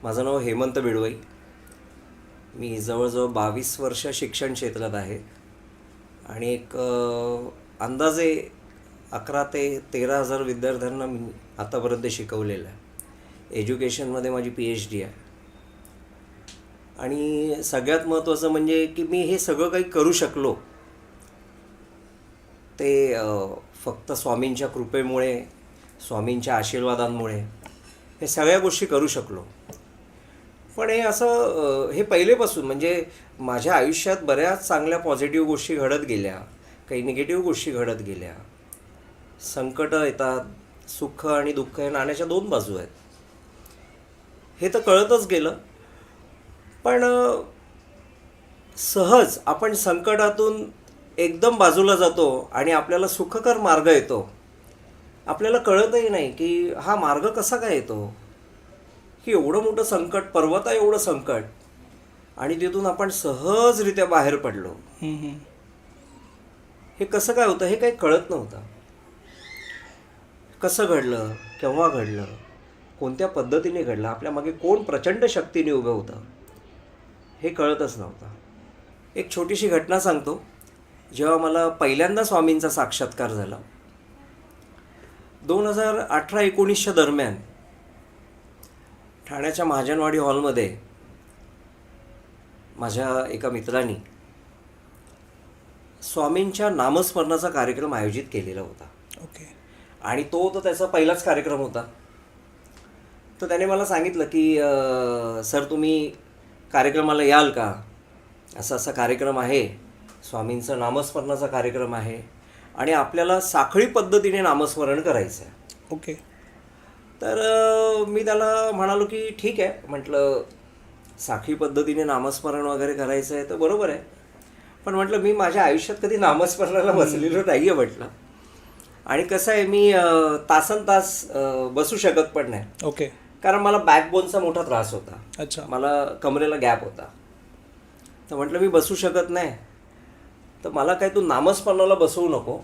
माझं नाव हेमंत बिडवई. मी जवळजवळ 22 वर्ष शिक्षण क्षेत्रात आहे आणि एक अंदाजे 11 ते 13,000 विद्यार्थ्यांना मी आतापर्यंत शिकवलेलं आहे. एज्युकेशनमध्ये माझी PhD आहे. आणि सगळ्यात महत्त्वाचं म्हणजे की मी हे सगळं काही करू शकलो ते फक्त स्वामींच्या कृपेमुळे, स्वामींच्या आशीर्वादांमुळे हे सगळ्या गोष्टी करू शकलो. पण हे असं हे पहिलेपासून म्हणजे माझ्या आयुष्यात बऱ्याच चांगल्या पॉझिटिव्ह गोष्टी घडत गेल्या, काही निगेटिव्ह गोष्टी घडत गेल्या. संकटं येतात, सुख आणि दुःख या नाण्याच्या दोन बाजू आहेत, हे तर कळतच गेलं. पण सहज आपण संकटातून एकदम बाजूला जातो आणि आपल्याला सुखकर मार्ग येतो. आपल्याला कळतही नाही की हा मार्ग कसा काय येतो, की एवढं मोठं संकट, पर्वता एवढं संकट, आणि तिथून आपण सहजरित्या बाहेर पडलो. हे कसं काय होतं हे काही कळत नव्हतं. कसं घडलं, केव्हा घडलं, कोणत्या पद्धतीने घडलं, आपल्या मागे कोण प्रचंड शक्तीने उभं होतं हे कळतच नव्हतं. एक छोटीशी घटना सांगतो. जेव्हा मला पहिल्यांदा स्वामींचा साक्षात्कार झाला 2018-19च्या दरम्यान, ठाण्याच्या महाजनवाडी हॉलमध्ये माझ्या एका मित्राने स्वामींच्या नामस्मरणाचा कार्यक्रम आयोजित केलेला होता. ओके. आणि तो त्याचा पहिलाच कार्यक्रम होता. तर त्याने मला सांगितलं की सर तुम्ही कार्यक्रमाला याल का, असा असा कार्यक्रम आहे, स्वामींचं नामस्मरणाचा कार्यक्रम आहे आणि आपल्याला साखळी पद्धतीने नामस्मरण करायचं आहे. ओके. तर मी त्याला म्हणालो की ठीक आहे. म्हटलं साखळी पद्धतीने नामस्मरण वगैरे करायचं आहे तर बरोबर आहे, पण म्हटलं मी माझ्या आयुष्यात कधी नामस्मरणाला बसलेलो नाही आहे म्हटलं. आणि कसं आहे, मी तासनतास बसू शकत पण नाही. ओके. कारण मला बॅकबोनचा मोठा त्रास होता. अच्छा. मला कमरेला गॅप होता. तर म्हटलं मी बसू शकत नाही, तर मला काय तू नामस्मरणाला बसवू नको,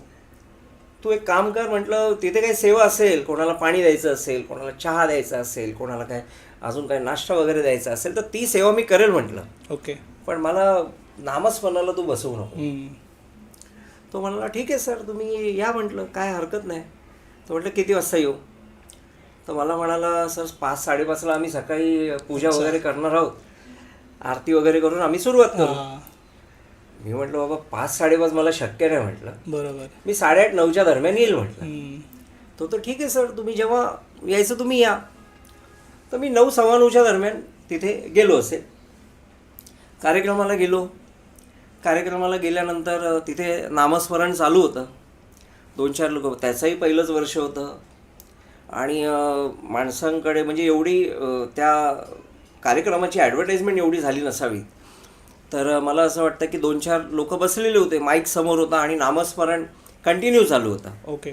तू एक काम कर. म्हटलं तिथे काही सेवा असेल, कोणाला पाणी द्यायचं असेल, कोणाला चहा द्यायचा असेल, कोणाला काय अजून काय नाश्ता वगैरे द्यायचा असेल तर ती सेवा मी करेल म्हटलं. ओके. पण मला नामस्मरणाला तू बसवू नको. तो म्हणाला ठीक आहे सर तुम्ही या. म्हटलं काय हरकत नाही. तो म्हटलं किती वाजता येऊ. तर मला म्हणाला सर 5-5:30ला आम्ही सकाळी पूजा वगैरे करणार आहोत, आरती वगैरे करून आम्ही सुरुवात करू. मी म्हटलं बाबा 5-5:30 मला शक्य नाही म्हटलं. बरोबर. मी 8:30-9च्या दरम्यान येईल म्हटलं. तो ठीक आहे सर तुम्ही जेव्हा यायचं तुम्ही या. तर मी 9-9:15च्या दरम्यान तिथे गेलो असेल. कार्यक्रमाला गेलो. कार्यक्रमाला गेल्यानंतर तिथे नामस्मरण चालू होतं. 2-4 लोक, त्याचंही पहिलंच वर्ष होतं आणि माणसांकडे म्हणजे एवढी त्या कार्यक्रमाची ॲडव्हर्टाइजमेंट एवढी झाली नसावी. तर मला असं वाटतं की 2-4 लोक बसलेले होते, माईक समोर होता आणि नामस्मरण कंटिन्यू चालू होता. ओके.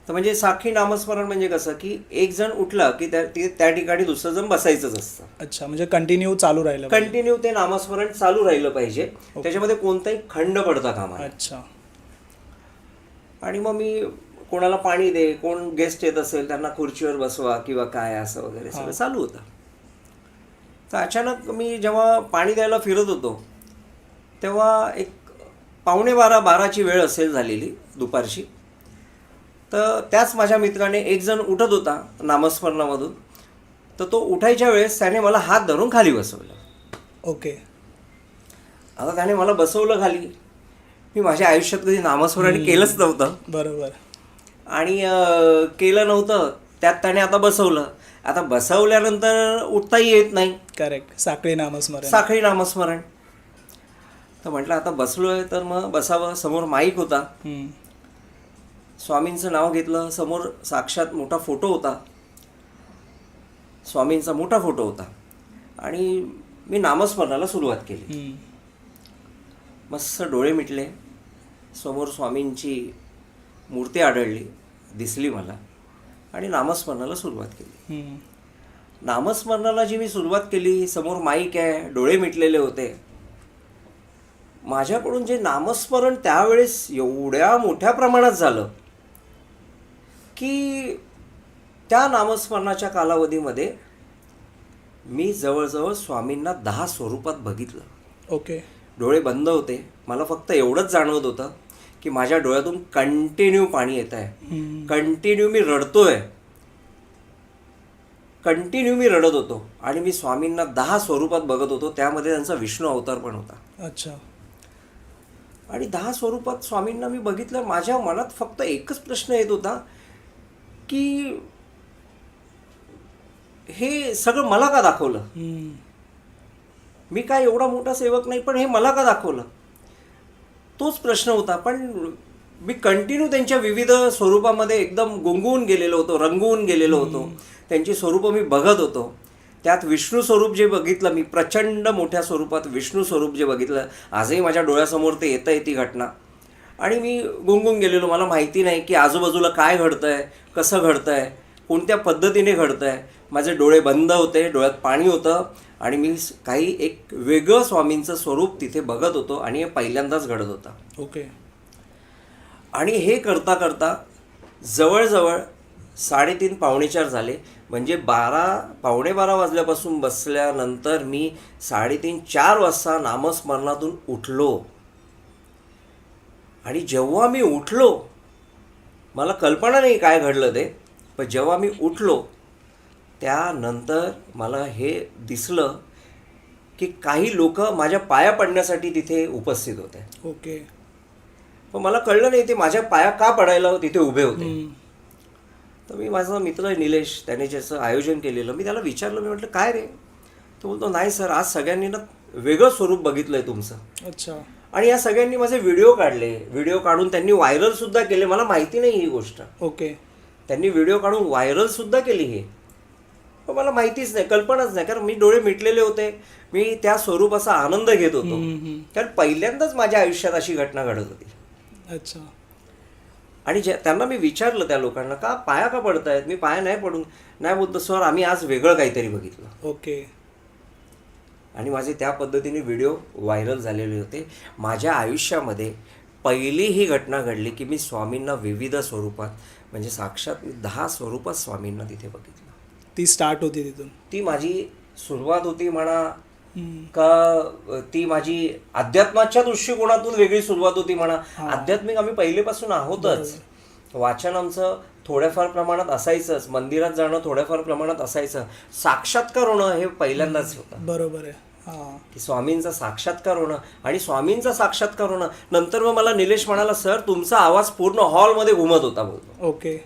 तर म्हणजे साखळी नामस्मरण म्हणजे कसं की एक जण उठला की त्या ठिकाणी दुसरं जण बसायचंच असतं. अच्छा, म्हणजे कंटिन्यू चालू राहिलं, कंटिन्यू ते नामस्मरण चालू राहिलं पाहिजे. त्याच्यामध्ये कोणताही खंड पडता कामा नये. अच्छा. आणि मग मी कोणाला पाणी दे, कोण गेस्ट येत असेल त्यांना खुर्चीवर बसवा किंवा काय असं वगैरे सगळं चालू होतं. तर अचानक मी जेव्हा पाणी द्यायला फिरत होतो तेव्हा एक 11:45-12ची वेळ असेल झालेली दुपारची. तर त्याच माझ्या मित्राने एक जण उठत होता नामस्मरणामधून. तर तो उठायच्या वेळेस त्याने मला हात धरून खाली बसवलं. ओके. आता त्याने मला बसवलं खाली. मी माझ्या आयुष्यात कधी नामस्मरण केलंच नव्हतं. बरोबर. आणि केलं नव्हतं, त्यात त्याने आता बसवलं. आता बसवल्यानंतर उठताही येत नाही. करेक्ट. साखळी नामस्मरण. साखळी नामस्मरण. तर म्हटलं आता बसलोय तर मग बसावं. समोर माईक होता. स्वामींचं नाव घेतलं. समोर साक्षात मोठा फोटो होता, स्वामींचा मोठा फोटो होता. आणि मी नामस्मरणाला सुरुवात केली. मस्त डोळे मिटले. समोर स्वामींची मूर्ती आढळली, दिसली मला, आणि नामस्मरणाला सुरुवात केली. नामस्मरणाला जी मी सुरुवात केली, समोर माईक आहे, डोळे मिटलेले होते. माझ्याकडून जे नामस्मरण त्यावेळेस एवढ्या मोठ्या प्रमाणात झालं की त्या नामस्मरणाच्या कालावधीमध्ये मी जवळजवळ स्वामींना 10 स्वरूपात बघितलं. ओके. डोळे बंद होते. मला फक्त एवढंच जाणवत होतं की माझ्या डोळ्यातून कंटिन्यू पाणी येत आहे, कंटिन्यू मी रडतोय, कंटिन्यू मी रडत होतो. आणि मी स्वामींना 10 स्वरूपात बघत होतो. त्यामध्ये त्यांचा विष्णू अवतार पण होता. अच्छा. आणि 10 स्वरूपात स्वामींना मी बघितलं. माझ्या मनात फक्त एकच प्रश्न येत होता की हे सगळं मला का दाखवलं? मी काय एवढा मोठा सेवक नाही, पण हे मला का दाखवलं? तोच प्रश्न होता. पण मी कंटिन्यू त्यांच्या विविध स्वरूपामध्ये एकदम गुंगून गेलेलो होतो, रंगवून गेलेलो होतो. त्यांची स्वरूपं मी बघत होतो. त्यात विष्णू स्वरूप जे बघितलं मी, प्रचंड मोठ्या स्वरूपात विष्णू स्वरूप जे बघितलं, आजही माझ्या डोळ्यासमोर ते येतं आहे ती घटना. आणि मी गुंगून गेलेलो. मला माहिती नाही की आजूबाजूला काय घडतं आहे, कसं घडतं आहे, कोणत्या पद्धतीने घडतं आहे. माझे डोळे बंद होते, डोळ्यात पाणी होतं आणि मी काही एक वेगळं स्वामींचं स्वरूप तिथे बघत होतो आणि हे पहिल्यांदाच घडत होतं. ओके. आणि हे करता करता जवळजवळ 3:30 पावणे 4 झाले. म्हणजे पावणे 12 वाजल्यापासून बसल्यानंतर मी 3:30 4 वाजता नामस्मरणातून उठलो. आणि जेव्हा मी उठलो, मला कल्पना नाही काय घडलं ते, पण जेव्हा मी उठलो त्यानंतर मला हे दिसलं की काही लोक माझ्या पाया पडण्यासाठी तिथे उपस्थित होते. ओके. पण मला कळलं नाही ते माझ्या पाया का पडायला तिथे उभे होते. तर मी माझा मित्र निलेश, त्याने ज्याचं आयोजन केलेलं, मी त्याला विचारलं. मी म्हटलं काय रे? तो बोलतो नाही सर, आज सगळ्यांनी ना वेगळं स्वरूप बघितलं आहे तुमचं. अच्छा. आणि या सगळ्यांनी माझे व्हिडिओ काढले, व्हिडिओ काढून त्यांनी व्हायरलसुद्धा केले. मला माहिती नाही ही गोष्ट. ओके. त्यांनी व्हिडिओ काढून व्हायरलसुद्धा केली हे, पण मला माहितीच नाही, कल्पनाच नाही. कारण मी डोळे मिटलेले होते. मी त्या स्वरूपाचा आनंद घेत होतो. कारण पहिल्यांदाच माझ्या आयुष्यात अशी घटना घडत होती. अच्छा. आणि त्यांना मी विचारलं त्या लोकांना, का पाया का पडतायत? मी पाया नाही पडून. नाही बोलतो सर, आम्ही आज वेगळं काहीतरी बघितलं. ओके. आणि माझे त्या पद्धतीने व्हिडिओ व्हायरल झालेले होते. माझ्या आयुष्यामध्ये पहिली ही घटना घडली की मी स्वामींना विविध स्वरूपात, म्हणजे साक्षात मी 10 स्वरूपात स्वामींना तिथे बघितलं. ती स्टार्ट होती तिथून. ती माझी सुरुवात होती म्हणा, का ती माझी अध्यात्माच्या दृष्टिकोनातून वेगळी सुरुवात होती म्हणा. आध्यात्मिक आम्ही पहिलेपासून आहोतच. वाचन आमचं थोड्याफार प्रमाणात असायचंच, मंदिरात जाणं थोड्याफार प्रमाणात असायचं. साक्षात्कार होणं हे पहिल्यांदाच होतं. बरोबर आहे. हां. की स्वामींचा साक्षात्कार होणं. आणि स्वामींचा साक्षात्कार होणं नंतर मग मला निलेश म्हणाला, सर तुमचा आवाज पूर्ण हॉलमध्ये घुमत होता बोलतो. ओके.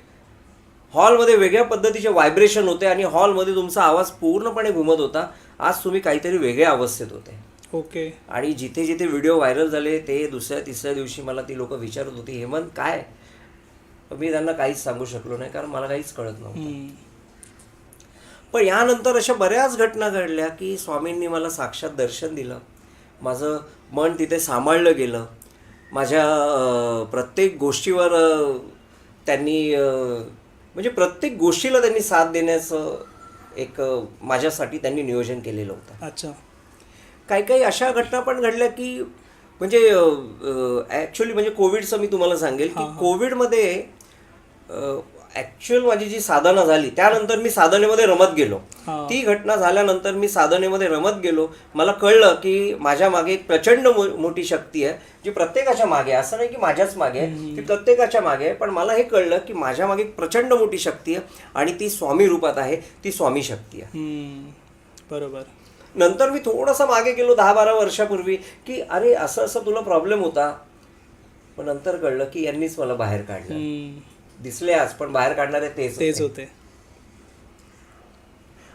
हॉलमध्ये वेगळ्या पद्धतीचे व्हायब्रेशन होते आणि हॉलमध्ये तुमचा आवाज पूर्णपणे घुमत होता. आज तुम्ही काहीतरी वेगळ्या अवस्थेत होते. ओके. आणि जिथे जिथे व्हिडिओ व्हायरल झाले ते दुसऱ्या तिसऱ्या दिवशी मला ती लोक विचारत होती, हेमंत काय? मी त्यांना काहीच सांगू शकलो नाही, कारण मला काहीच कळत नव्हतं. पण यानंतर अशा बऱ्याच घटना घडल्या की स्वामींनी मला साक्षात दर्शन दिलं. माझं मन तिथे सांभाळलं गेलं. माझ्या प्रत्येक गोष्टीवर त्यांनी, म्हणजे प्रत्येक गोष्टीला त्यांनी साथ देण्याचं एक माझ्यासाठी त्यांनी नियोजन केलेलं होतं. अच्छा. काही काही अशा घटना पण घडल्या की म्हणजे ॲक्च्युली म्हणजे कोविडचं मी तुम्हाला सांगेल की कोविडमध्ये ॲक्च्युअल माझी जी साधना झाली त्यानंतर मी साधनेमध्ये रमत गेलो. ती घटना झाल्यानंतर मी साधनेमध्ये रमत गेलो. मला कळलं की माझ्या मागे एक प्रचंड मोठी शक्ती आहे जी प्रत्येकाच्या मागे आहे. असं नाही की माझ्याच मागे आहे, ती प्रत्येकाच्या मागे आहे. पण मला हे कळलं की माझ्या मागे एक प्रचंड मोठी शक्ती आहे आणि ती स्वामी रूपात आहे, ती स्वामी शक्ती आहे. बरोबर. नंतर मी थोडासा मागे गेलो 10-12 वर्षापूर्वी की अरे असं असं तुला प्रॉब्लेम होता. पण नंतर कळलं की यांनीच मला बाहेर काढलं. दिसले आज, पण बाहेर काढणारे तेच होते.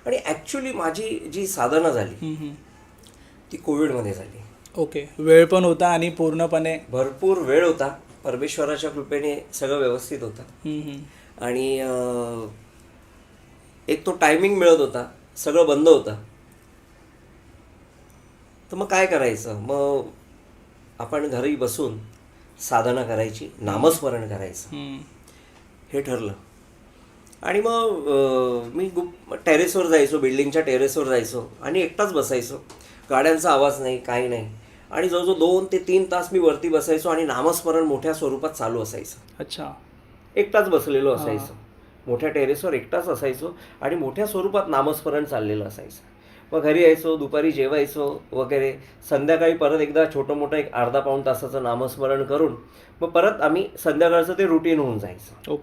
आणि ॲक्च्युली माझी जी साधना झाली ती कोविडमध्ये झाली. ओके. वेळ पण होता आणि पूर्णपणे भरपूर वेळ होता. परमेश्वराच्या कृपेने सगळं व्यवस्थित होतं. आणि एक तो टायमिंग मिळत होता, सगळं बंद होतं. तर मग काय करायचं? मग आपण घरी बसून साधना करायची, नामस्मरण करायचं हे ठरलं. आणि मग मी टेरेसवर जायचो, बिल्डिंगच्या टेरेसवर जायचो आणि एकटाच बसायचो. गाड्यांचा आवाज नाही, काही नाही. आणि जवळजवळ 2 ते 3 तास मी वरती बसायचो आणि नामस्मरण मोठ्या स्वरूपात चालू असायचं. अच्छा. एकटाच बसलेलो असायचो, मोठ्या टेरेसवर एकटाच असायचो आणि मोठ्या स्वरूपात नामस्मरण चाललेलं असायचं. मग घरी यायचो, दुपारी जेवायचो वगैरे. संध्याकाळी परत एकदा छोटं मोठं एक अर्धा पाऊण तासाचं नामस्मरण करून मग परत आम्ही संध्याकाळचं ते रुटीन होऊन जायचं. ओके.